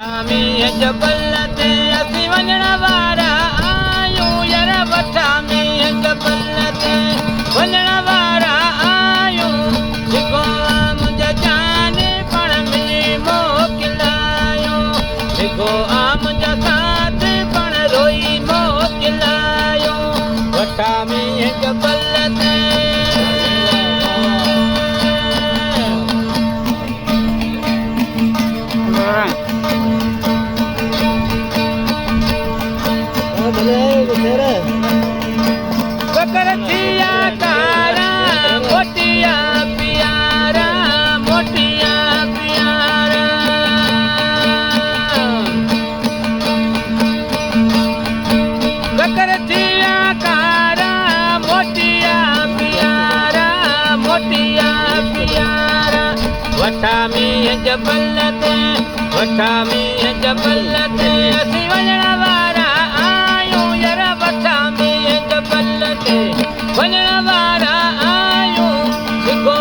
जबल ते असीं वञण वारा आहियूं यार वठा में जबल ते वञण वारा आहियूं जेको मुंहिंजा जान पाण में मोकिलायो जेको मुंहिंजा साथ पाण रोई मोकिलायो वठा में जबल ते बकरथिया कारा मोटिया प्यारा मोटिया प्यारा बकरथिया कारा मोटिया प्यारा मोटिया प्यारा वठा में जबल ते वठा में जबल ते असीं वञण वारा वञण वारा आहियूं जेको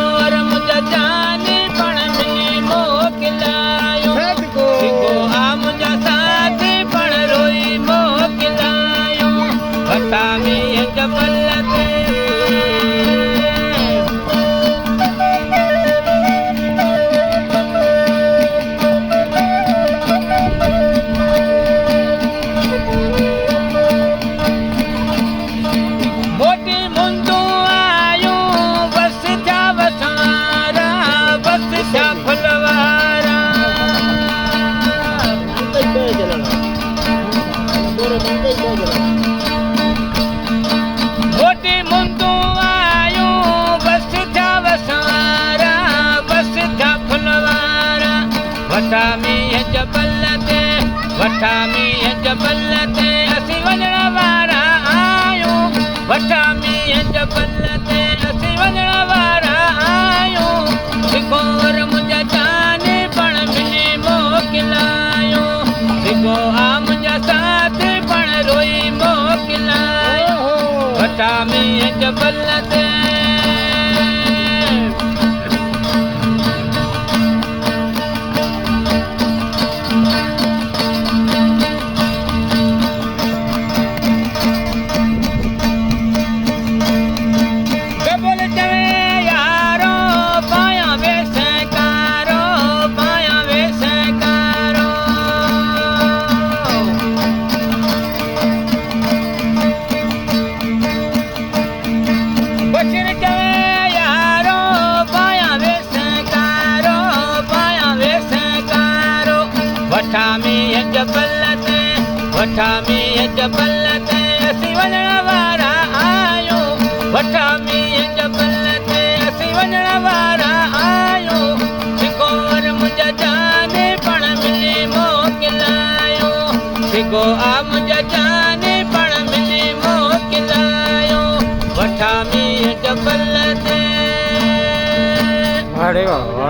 मुंहिंजा जान पाण में मोकिलायो जेको मुंहिंजा साथ पाण रोई मोकिलायो वठा में जबल ते मोटी मुंदू आयूं बस था वसारा बस था फुलवारा वठा में जबल ते वठा में जबल ते असीं वञण वारा आहियूं वठा में जबल ते असीं वञण वारा आहियूं जेको मुंहिंजा जान पाण में मोकिलायो जेको मुंहिंजा साथ पाण रोई मोकिलायो वठा में जबल ते गबल चवे यारो पाया वेसकारो पाया वेसकारो बचर चवे यारो पाया वेसकारो पाया वेसकारो वठा में जबल ते वठा में जबल ते असीं वञण वारा आहियूं वठा में जबल ते असीं वञण वारा आहियूं जेको मुंहिंजा जान पाण में मोकिलायो जेको मुंहिंजा जान पाण में मोकिलायो वठा में जबल ते। अरे वाह।